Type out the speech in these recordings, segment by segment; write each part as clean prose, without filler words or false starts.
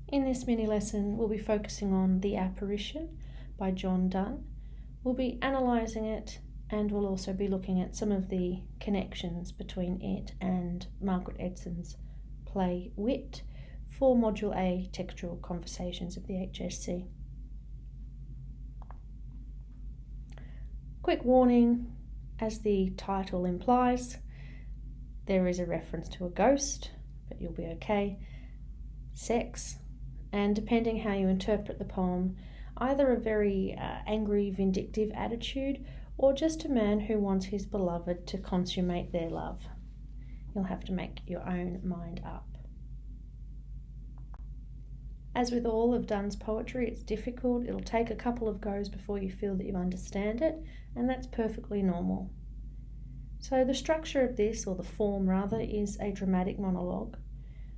In this mini lesson, we'll be focusing on The Apparition by Donne. We'll be analysing it, and we'll also be looking at some of the connections between it and Margaret Edson's play Wit for Module A, Textual Conversations of the HSC. Quick warning, as the title implies, there is a reference to a ghost, but you'll be okay, sex, and depending how you interpret the poem, either a very angry, vindictive attitude or just a man who wants his beloved to consummate their love. You'll have to make your own mind up. As with all of Donne's poetry, it's difficult. It'll take a couple of goes before you feel that you understand it, and that's perfectly normal. So the structure of this, or the form rather, is a dramatic monologue,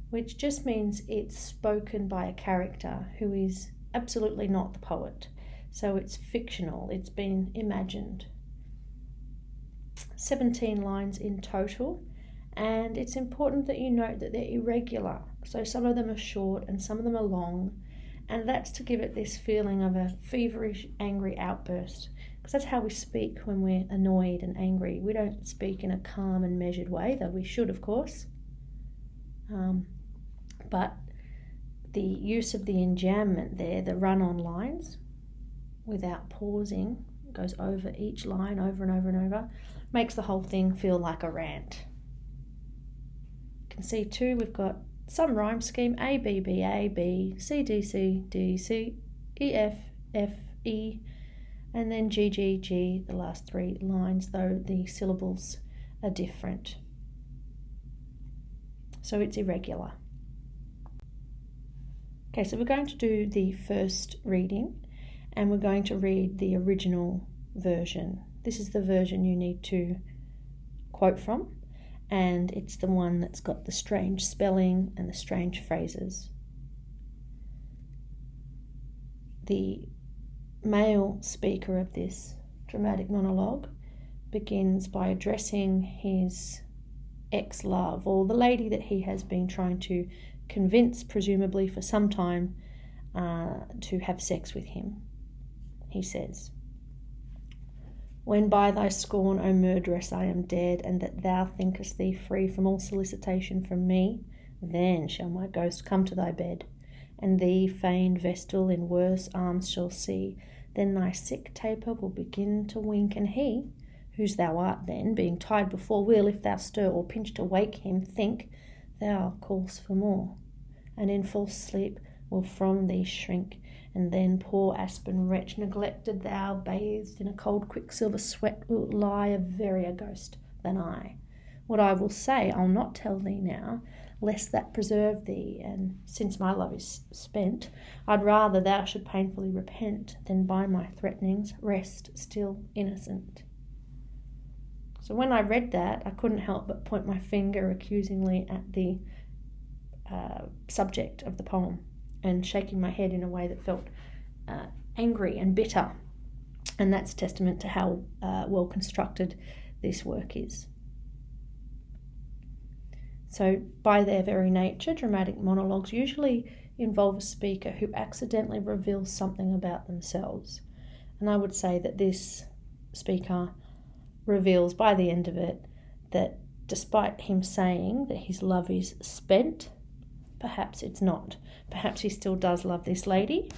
which just means it's spoken by a character who is absolutely not the poet. So it's fictional, it's been imagined. 17 lines in total, and it's important that you note that they're irregular. So some of them are short and some of them are long, and that's to give it this feeling of a feverish, angry outburst, because that's how we speak when we're annoyed and angry. We don't speak in a calm and measured way, though we should, of course. But the use of the enjambment there, the run-on lines, without pausing, goes over each line over and over and over, makes the whole thing feel like a rant. You can see too, we've got some rhyme scheme: A, B, B, A, B, C, D, C, D, C, E, F, F, E, and then G, G, G, the last three lines, though the syllables are different. So it's irregular. Okay, so we're going to do the first reading, and we're going to read the original version. This is the version you need to quote from, and it's the one that's got the strange spelling and the strange phrases. The male speaker of this dramatic monologue begins by addressing his ex-love, or the lady that he has been trying to convince, presumably for some time, to have sex with him. He says, "When by thy scorn, O murderess, I am dead, and that thou thinkest thee free from all solicitation from me, then shall my ghost come to thy bed, and thee, feigned vestal, in worse arms shall see. Then thy sick taper will begin to wink, and he, whose thou art then, being tied before, will, if thou stir or pinch to wake him, think thou calls for more, and in false sleep will from thee shrink. And then, poor aspen wretch, neglected thou, bathed in a cold quicksilver sweat, wilt lie a verier ghost than I. What I will say I'll not tell thee now, lest that preserve thee, and since my love is spent, I'd rather thou should painfully repent, than by my threatenings rest still innocent." So when I read that, I couldn't help but point my finger accusingly at the subject of the poem and shaking my head in a way that felt angry and bitter. And that's testament to how well constructed this work is. So by their very nature, dramatic monologues usually involve a speaker who accidentally reveals something about themselves. And I would say that this speaker reveals by the end of it that despite him saying that his love is spent, perhaps it's not. Perhaps he still does love this lady,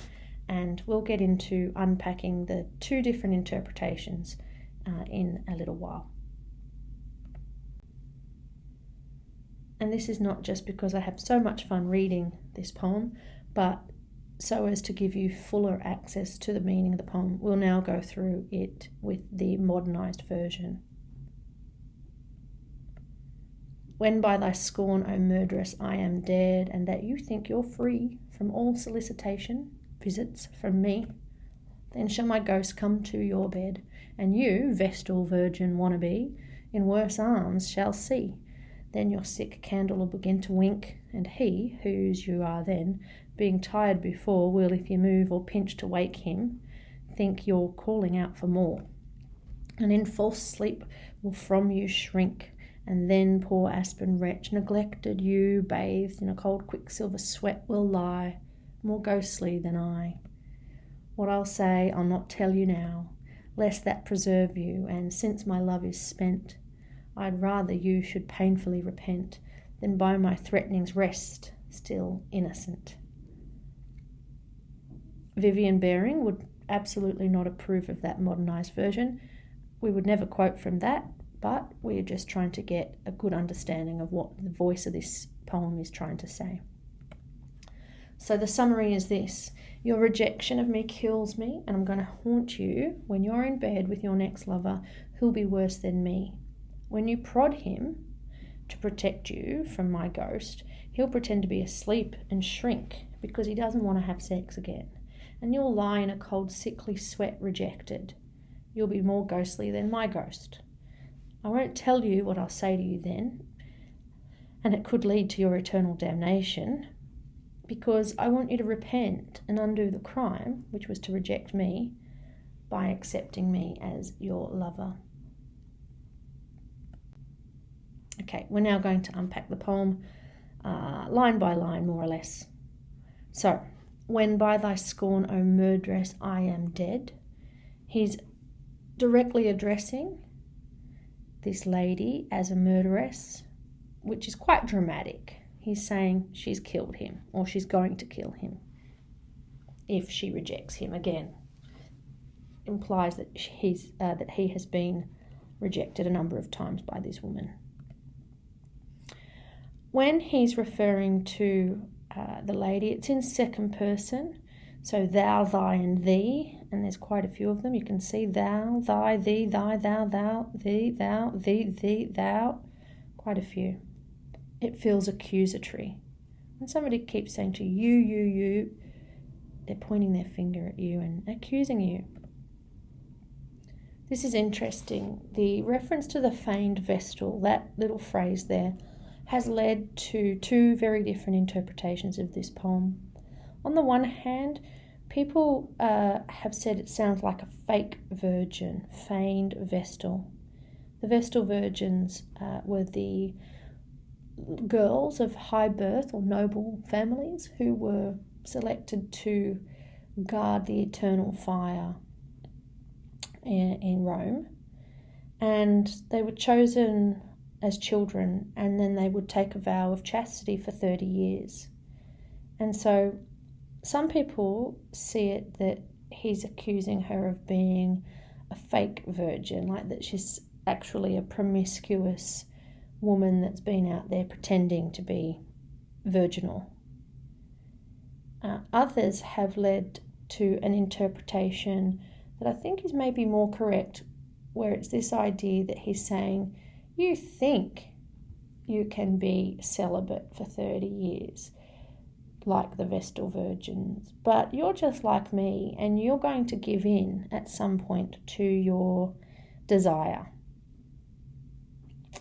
and we'll get into unpacking the two different interpretations in a little while. And this is not just because I have so much fun reading this poem, but so as to give you fuller access to the meaning of the poem. We'll now go through it with the modernised version. "When by thy scorn, O murderess, I am dead, and that you think you're free from all solicitation, visits from me, then shall my ghost come to your bed, and you, vestal virgin wannabe, in worse arms shall see. Then your sick candle will begin to wink, and he, whose you are then, being tired before, will, if you move or pinch to wake him, think you're calling out for more. And in false sleep will from you shrink, And then poor aspen wretch, neglected you, bathed in a cold quicksilver sweat, will lie more ghostly than I. What I'll say I'll not tell you now, lest that preserve you, and since my love is spent, I'd rather you should painfully repent, than by my threatenings rest, still innocent. Vivian Baring would absolutely not approve of that modernised version. We would never quote from that, but we are just trying to get a good understanding of what the voice of this poem is trying to say. So the summary is this: your rejection of me kills me, and I'm going to haunt you when you're in bed with your next lover who'll be worse than me. When you prod him to protect you from my ghost, he'll pretend to be asleep and shrink because he doesn't want to have sex again. And you'll lie in a cold, sickly sweat rejected. You'll be more ghostly than my ghost. I won't tell you what I'll say to you then, and it could lead to your eternal damnation, because I want you to repent and undo the crime, which was to reject me, by accepting me as your lover. Okay, we're now going to unpack the poem line by line, more or less. So, when by thy scorn, O murderess, I am dead, he's directly addressing this lady as a murderess, which is quite dramatic. He's saying she's killed him, or she's going to kill him if she rejects him again. Implies that he has been rejected a number of times by this woman. When he's referring to the lady, it's in second person, so thou, thy, and thee, and there's quite a few of them. You can see thou, thy, thee, thy, thou, thee, thou, quite a few. It feels accusatory. When somebody keeps saying to you, they're pointing their finger at you and accusing you. This is interesting. The reference to the feigned vestal, that little phrase there, has led to two very different interpretations of this poem. On the one hand, people have said it sounds like a fake virgin, feigned vestal. The vestal virgins were the girls of high birth or noble families who were selected to guard the eternal fire in Rome, and they were chosen as children, and then they would take a vow of chastity for 30 years. And so some people see it that he's accusing her of being a fake virgin, like that she's actually a promiscuous woman that's been out there pretending to be virginal. Others have led to an interpretation that I think is maybe more correct, where it's this idea that he's saying, you think you can be celibate for 30 years, like the Vestal Virgins, but you're just like me, and you're going to give in at some point to your desire.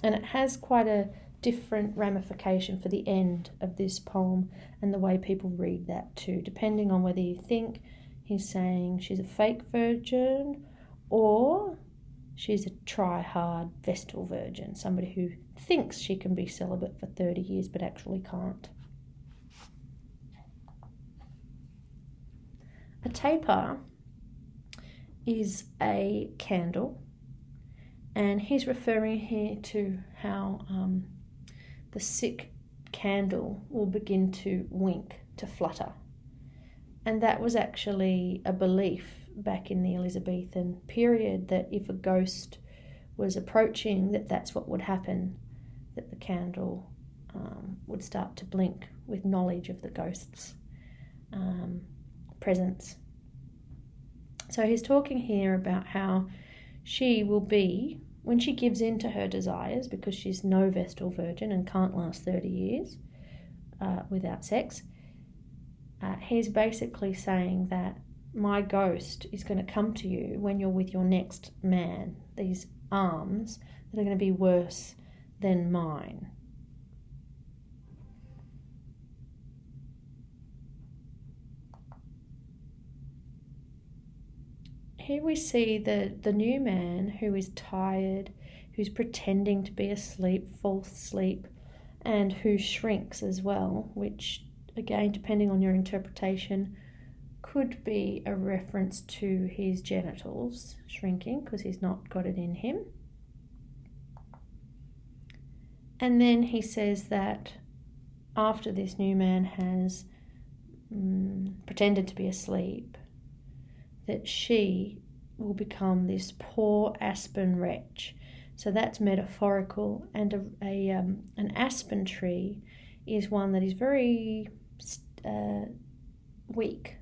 And it has quite a different ramification for the end of this poem and the way people read that too, depending on whether you think he's saying she's a fake virgin or she's a try-hard Vestal Virgin, somebody who thinks she can be celibate for 30 years but actually can't. A taper is a candle, and he's referring here to how the sick candle will begin to wink, to flutter. And that was actually a belief back in the Elizabethan period, that if a ghost was approaching, that's what would happen, that the candle would start to blink with knowledge of the ghost's presence. So he's talking here about how she will be, when she gives in to her desires, because she's no Vestal Virgin and can't last 30 years without sex, he's basically saying that my ghost is going to come to you when you're with your next man, these arms that are going to be worse than mine. Here we see the new man who is tired, who's pretending to be asleep, false sleep, and who shrinks as well, which again, depending on your interpretation, could be a reference to his genitals shrinking because he's not got it in him. And then he says that after this new man has pretended to be asleep, that she will become this poor aspen wretch. So that's metaphorical, and an aspen tree is one that is very weak.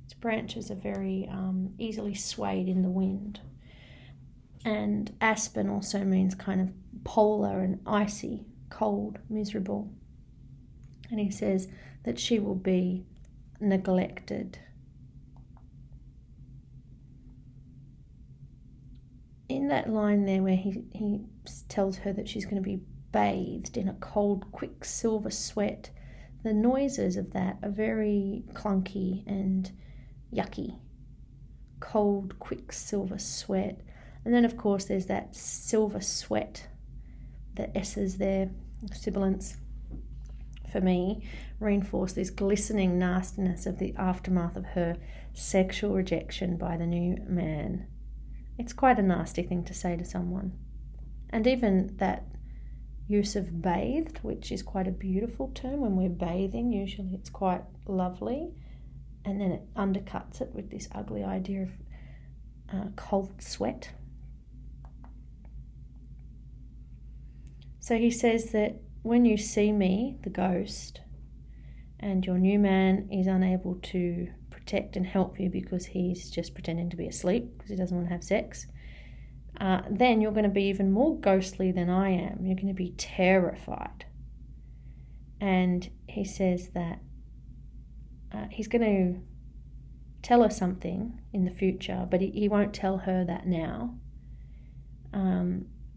Its branches are very easily swayed in the wind. And aspen also means kind of polar and icy, cold, miserable. And he says that she will be neglected. In that line there where he tells her that she's going to be bathed in a cold, quicksilver sweat, the noises of that are very clunky and yucky. Cold, quicksilver sweat. And then, of course, there's that silver sweat, the S's there, sibilants, for me, reinforce this glistening nastiness of the aftermath of her sexual rejection by the new man. It's quite a nasty thing to say to someone. And even that use of bathed, which is quite a beautiful term when we're bathing, usually it's quite lovely, and then it undercuts it with this ugly idea of cold sweat. So he says that when you see me, the ghost, and your new man is unable to protect and help you because he's just pretending to be asleep because he doesn't want to have sex, then you're going to be even more ghostly than I am. You're going to be terrified. And he says that he's going to tell her something in the future, but he won't tell her that now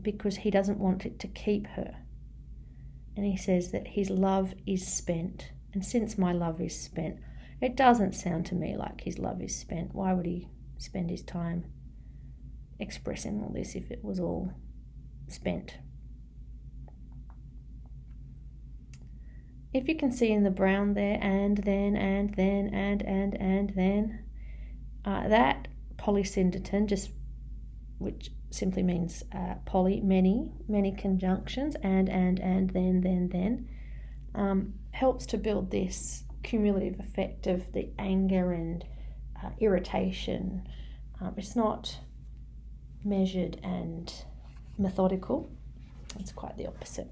because he doesn't want it to keep her. And he says that his love is spent. And since my love is spent, it doesn't sound to me like his love is spent. Why would he spend his time expressing all this if it was all spent? If you can see in the brown there, and then, that polysyndeton, which simply means poly, many conjunctions, and then, helps to build this cumulative effect of the anger and irritation. It's not measured and methodical. It's quite the opposite.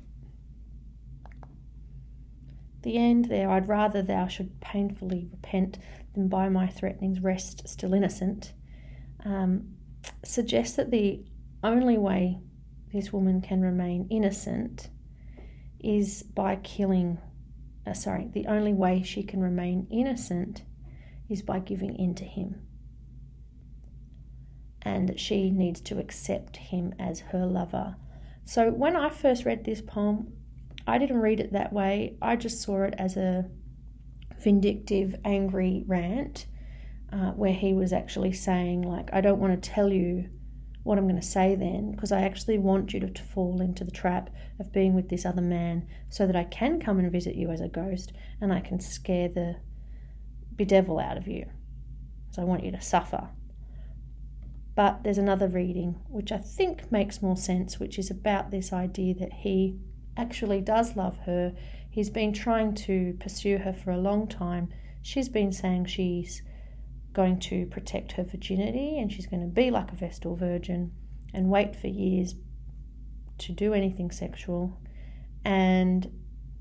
The end there, I'd rather thou should painfully repent than by my threatenings rest still innocent, suggests that the only way this woman can remain innocent is by killing. The only way she can remain innocent is by giving in to him. And that she needs to accept him as her lover. So when I first read this poem, I didn't read it that way. I just saw it as a vindictive, angry rant where he was actually saying, like, I don't want to tell you what I'm going to say then, because I actually want you to fall into the trap of being with this other man so that I can come and visit you as a ghost and I can scare the bedevil out of you. So I want you to suffer. But there's another reading which I think makes more sense, which is about this idea that he actually does love her. He's been trying to pursue her for a long time. She's been saying she's going to protect her virginity and she's going to be like a Vestal Virgin and wait for years to do anything sexual. And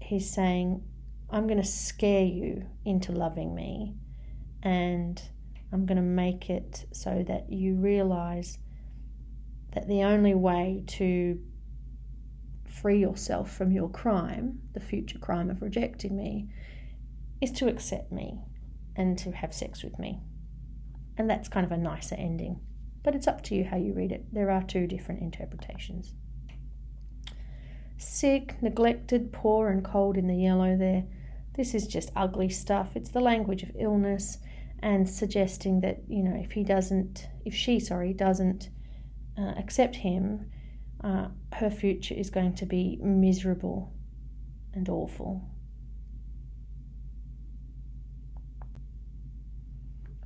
he's saying, I'm going to scare you into loving me, and I'm going to make it so that you realise that the only way to free yourself from your crime, the future crime of rejecting me, is to accept me and to have sex with me. And that's kind of a nicer ending. But it's up to you how you read it. There are two different interpretations. Sick, neglected, poor and cold in the yellow there. This is just ugly stuff. It's the language of illness and suggesting that, if she doesn't accept him, her future is going to be miserable and awful.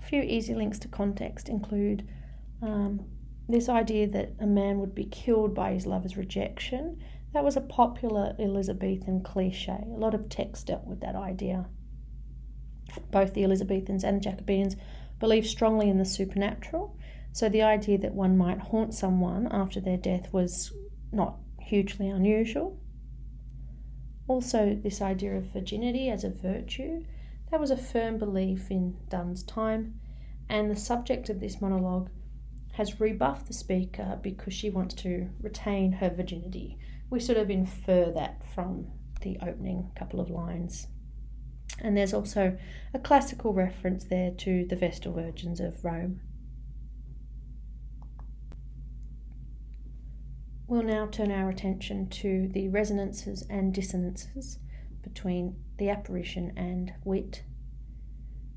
A few easy links to context include this idea that a man would be killed by his lover's rejection. That was a popular Elizabethan cliche. A lot of texts dealt with that idea. Both the Elizabethans and Jacobeans believed strongly in the supernatural, so the idea that one might haunt someone after their death was not hugely unusual. Also, this idea of virginity as a virtue, that was a firm belief in Donne's time, and the subject of this monologue has rebuffed the speaker because she wants to retain her virginity. We sort of infer that from the opening couple of lines. And there's also a classical reference there to the Vestal Virgins of Rome. We'll now turn our attention to the resonances and dissonances between the apparition and wit.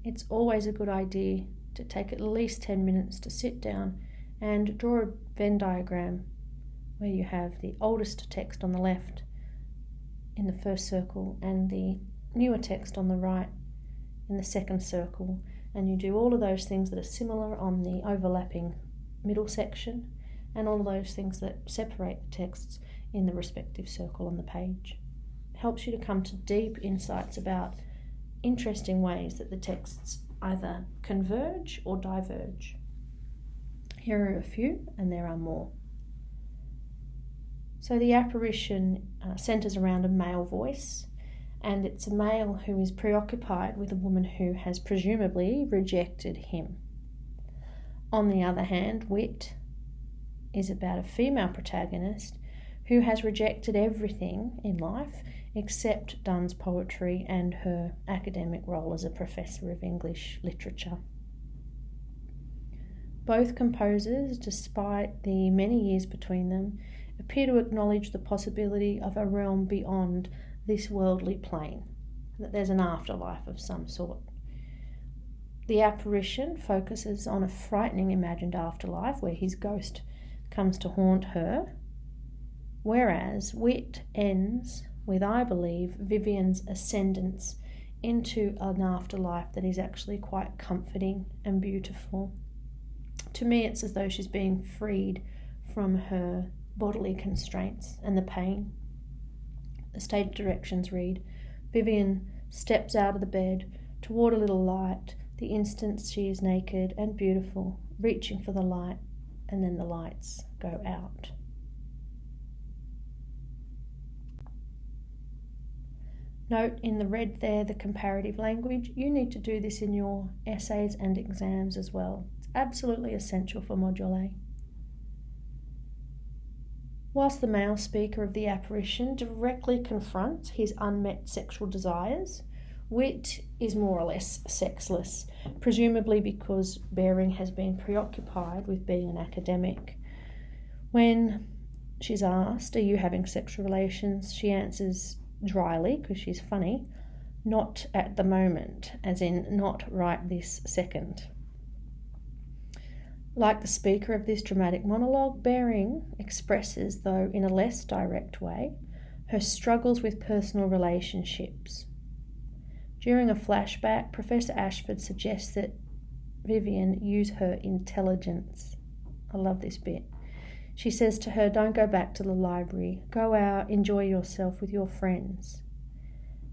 It's always a good idea to take at least 10 minutes to sit down and draw a Venn diagram where you have the oldest text on the left in the first circle and the newer text on the right in the second circle, and you do all of those things that are similar on the overlapping middle section and all of those things that separate the texts in the respective circle on the page. It helps you to come to deep insights about interesting ways that the texts either converge or diverge. Here are a few, and there are more. So the apparition centres around a male voice, and it's a male who is preoccupied with a woman who has presumably rejected him. On the other hand, wit is about a female protagonist who has rejected everything in life except Donne's poetry and her academic role as a professor of English literature. Both composers, despite the many years between them, appear to acknowledge the possibility of a realm beyond this worldly plane, that there's an afterlife of some sort. The apparition focuses on a frightening imagined afterlife where his ghost comes to haunt her, whereas wit ends with, I believe, Vivian's ascendance into an afterlife that is actually quite comforting and beautiful. To me, it's as though she's being freed from her bodily constraints and the pain. The stage directions read, Vivian steps out of the bed toward a little light. The instant she is naked and beautiful, reaching for the light, and then the lights go out. Note in the red there the comparative language. You need to do this in your essays and exams as well. It's absolutely essential for Module A. Whilst the male speaker of the apparition directly confronts his unmet sexual desires, wit is more or less sexless, presumably because Bering has been preoccupied with being an academic. When she's asked, are you having sexual relations, she answers dryly, because she's funny, not at the moment, as in not right this second. Like the speaker of this dramatic monologue, Bering expresses, though in a less direct way, her struggles with personal relationships. During a flashback, Professor Ashford suggests that Vivian use her intelligence. I love this bit. She says to her, don't go back to the library. Go out, enjoy yourself with your friends.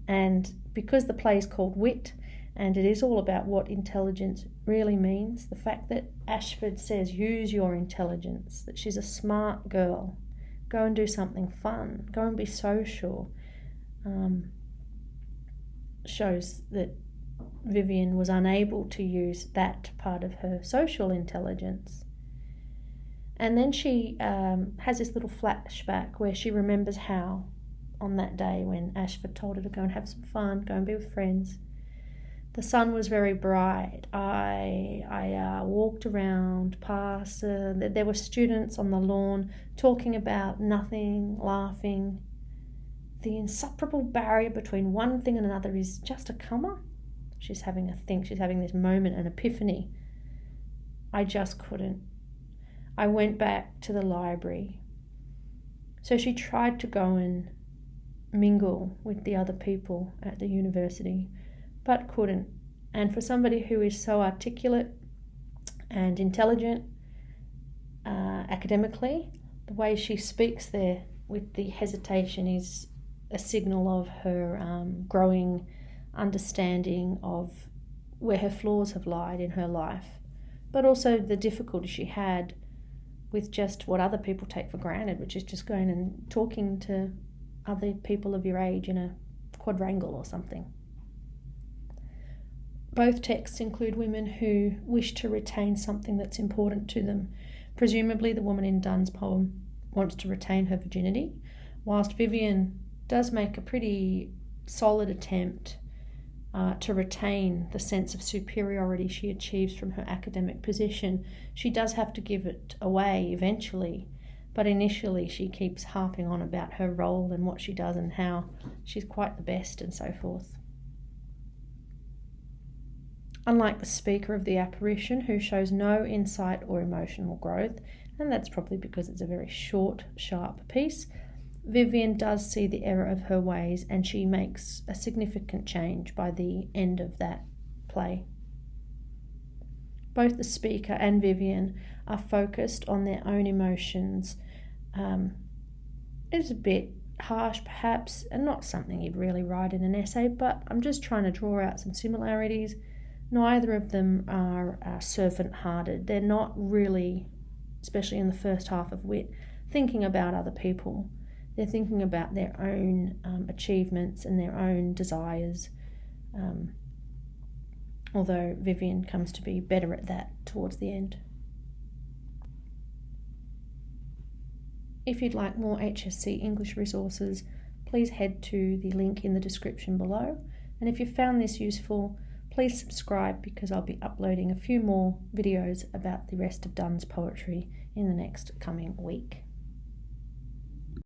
And because the play is called Wit, and it is all about what intelligence really means, the fact that Ashford says, use your intelligence, that she's a smart girl, go and do something fun, go and be social, shows that Vivian was unable to use that part of her social intelligence. And then she has this little flashback where she remembers how, on that day when Ashford told her to go and have some fun, go and be with friends, the sun was very bright. I walked around past, there were students on the lawn talking about nothing, laughing. The insuperable barrier between one thing and another is just a comma. She's having a think, she's having this moment, an epiphany. I just couldn't. I went back to the library. So she tried to go and mingle with the other people at the university, but couldn't. And for somebody who is so articulate and intelligent academically, the way she speaks there with the hesitation is a signal of her growing understanding of where her flaws have lied in her life, but also the difficulty she had with just what other people take for granted, which is just going and talking to other people of your age in a quadrangle or something. Both texts include women who wish to retain something that's important to them. Presumably the woman in Donne's poem wants to retain her virginity, whilst Vivian does make a pretty solid attempt to retain the sense of superiority she achieves from her academic position. She does have to give it away eventually, but initially she keeps harping on about her role and what she does and how she's quite the best and so forth. Unlike the speaker of The Apparition, who shows no insight or emotional growth, and that's probably because it's a very short, sharp piece, Vivian does see the error of her ways, and she makes a significant change by the end of that play. Both the speaker and Vivian are focused on their own emotions. It's a bit harsh perhaps, and not something you'd really write in an essay, but I'm just trying to draw out some similarities. Neither of them are servant-hearted. They're not really, especially in the first half of Wit, thinking about other people. They're thinking about their own achievements and their own desires, although Vivian comes to be better at that towards the end. If you'd like more HSC English resources, please head to the link in the description below. And if you found this useful, please subscribe, because I'll be uploading a few more videos about the rest of Donne's poetry in the next coming week.